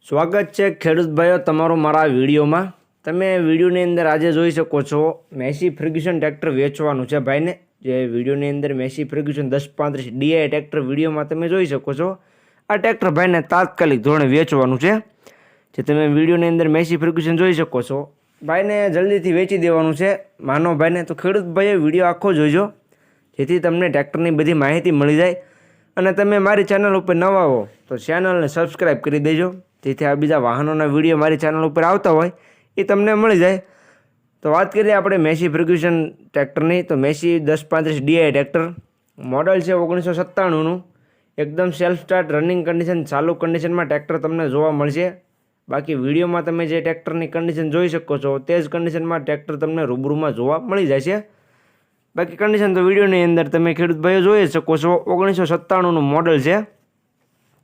સ્વાગત છે ખેડૂત ભાઈઓ તમારું મારા વિડીયોમાં। તમે વિડીયોની અંદર આજે જોઈ શકો છો મેસી ફર્ગ્યુસન ટ્રેક્ટર વેચવાનું છે ભાઈને। જે વિડીયોની અંદર મેસી ફર્ગ્યુસન 1035 ડીઆઈ ટ્રેક્ટર વિડીયોમાં તમે જોઈ શકો છો। આ ટ્રેક્ટર ભાઈને તાત્કાલિક ધોરણે વેચવાનું છે। જે તમે વિડીયોની અંદર મેસી ફર્ગ્યુસન જોઈ શકો છો ભાઈને જલ્દીથી વેચી દેવાનું છે માનો ભાઈને। તો ખેડૂત ભાઈઓ વિડીયો આખો જોઈજો જેથી તમને ટ્રેક્ટરની બધી માહિતી મળી જાય। અને તમે મારી ચેનલ ઉપર નવા હો તો ચેનલને સબસ્ક્રાઈબ કરી દેજો જેથી આ બીજા વાહનોના વિડીયો મારી ચેનલ ઉપર આવતા હોય એ તમને મળી જાય। તો વાત કરીએ આપણે મેસી ફર્ગ્યુસન ટ્રેક્ટરની। તો મેસી 1035 ડીઆઈ ટ્રેક્ટર મોડલ છે 1997નું। એકદમ સેલ્ફ સ્ટાર્ટ રનિંગ કન્ડિશન ચાલુ કન્ડિશનમાં ટ્રેક્ટર તમને જોવા મળશે। બાકી વિડીયોમાં તમે જે ટ્રેક્ટરની કન્ડિશન જોઈ શકો છો તે જ કન્ડિશનમાં ટ્રેક્ટર તમને રૂબરૂમાં જોવા મળી જશે। બાકી કન્ડિશન તો વિડીયોની અંદર તમે ખેડૂત ભાઈઓ જોઈ શકો છો। 1997નું મોડલ છે।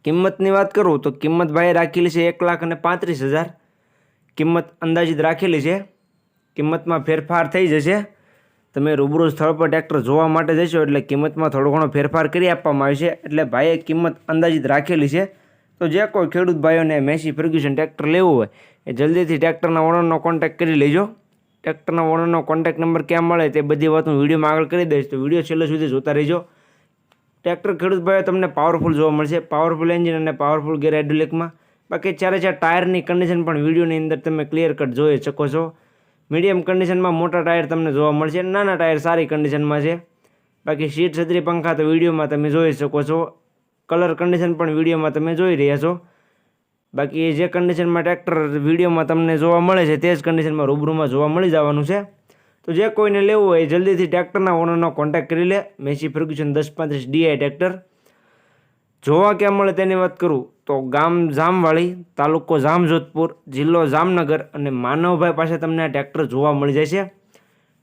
કિંમતની વાત કરું તો કિંમત ભાઈએ રાખેલી છે 1,35,000 કિંમત અંદાજિત રાખેલી છે। કિંમતમાં ફેરફાર થઈ જશે। તમે રૂબરૂ સ્થળ પર ટ્રેક્ટર જોવા માટે જશો એટલે કિંમતમાં થોડો ઘણો ફેરફાર કરી આપવામાં આવશે। એટલે ભાઈએ કિંમત અંદાજિત રાખેલી છે। તો જે કોઈ ખેડૂત ભાઈઓને મેસી ફર્ગ્યુસન ટ્રેક્ટર લેવું હોય એ જલ્દીથી ટ્રેક્ટરના ઓનરનો કોન્ટેક્ટ કરી લેજો। ટ્રેક્ટરના ઓનરનો કોન્ટેક્ટ નંબર ક્યાં મળે તે બધી વાત હું વિડીયોમાં આગળ કરી દઈશ, તો વિડીયો છેલ્લે સુધી જોતા રહેજો। ટ્રેક્ટર ખેડૂત ભાઈઓ તમને પાવરફુલ જોવા મળશે, પાવરફુલ એન્જિન અને પાવરફુલ ગેર હાઇડ્રોલિકમાં। બાકી ચારે ટાયરની કન્ડિશન પણ વિડીયોની અંદર તમે ક્લિયર કટ જોઈ શકો છો। મીડિયમ કન્ડિશનમાં મોટા ટાયર તમને જોવા મળશે, નાના ટાયર સારી કન્ડિશનમાં છે। બાકી સીટ છત્રી પંખા તો વિડીયોમાં તમે જોઈ શકો છો। કલર કન્ડિશન પણ વિડીયોમાં તમે જોઈ રહ્યા છો। બાકી જે કન્ડિશનમાં ટ્રેક્ટર વિડીયોમાં તમને જોવા મળે છે તે જ કન્ડિશનમાં રૂબરૂમાં જોવા મળી જવાનું છે। તો જે કોઈને લેવું હોય જલ્દીથી ટ્રેક્ટરના ઓનરનો કોન્ટેક્ટ કરી લે। મેસી ફર્ગ્યુસન 1035 ડીઆઈ ટ્રેક્ટર જોવા ક્યાં મળે તેની વાત કરું તો ગામ જામવાળી, તાલુકો જામજોધપુર, જિલ્લો જામનગર અને માનવભાઈ પાસે તમને આ ટ્રેક્ટર જોવા મળી જશે।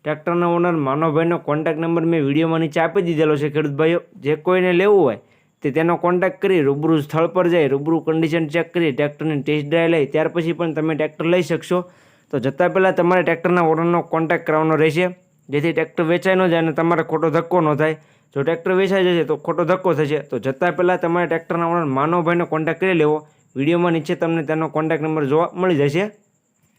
ટ્રેક્ટરના ઓનર માનવભાઈનો કોન્ટેક્ટ નંબર મેં વિડીયોમાં નીચે આપી દીધેલો છે ખેડૂત ભાઈઓ। જે કોઈને લેવું હોય તે તેનો કોન્ટેક્ટ કરી રૂબરૂ સ્થળ પર જઈ રૂબરૂ કન્ડિશન ચેક કરી ટ્રેક્ટરની ટેસ્ટ ડ્રાઈવ લઈ ત્યાર પછી પણ તમે ટ્રેક્ટર લઈ શકશો। તો જતાં પહેલાં તમારે ટ્રેક્ટરના ઓનરનો કોન્ટેક્ટ કરવાનો રહેશે જેથી ટ્રેક્ટર વેચાઈ ન જાય અને તમારે ખોટો ધક્કો ન થાય। જો ટ્રેક્ટર વેચાઈ જશે તો ખોટો ધક્કો થશે। તો જતાં પહેલાં તમારે ટ્રેક્ટરના ઓનર માનવભાઈનો કોન્ટેક્ટ કરી લેવો। વિડીયોમાં નીચે તમને તેનો કોન્ટેક્ટ નંબર જોવા મળી જશે।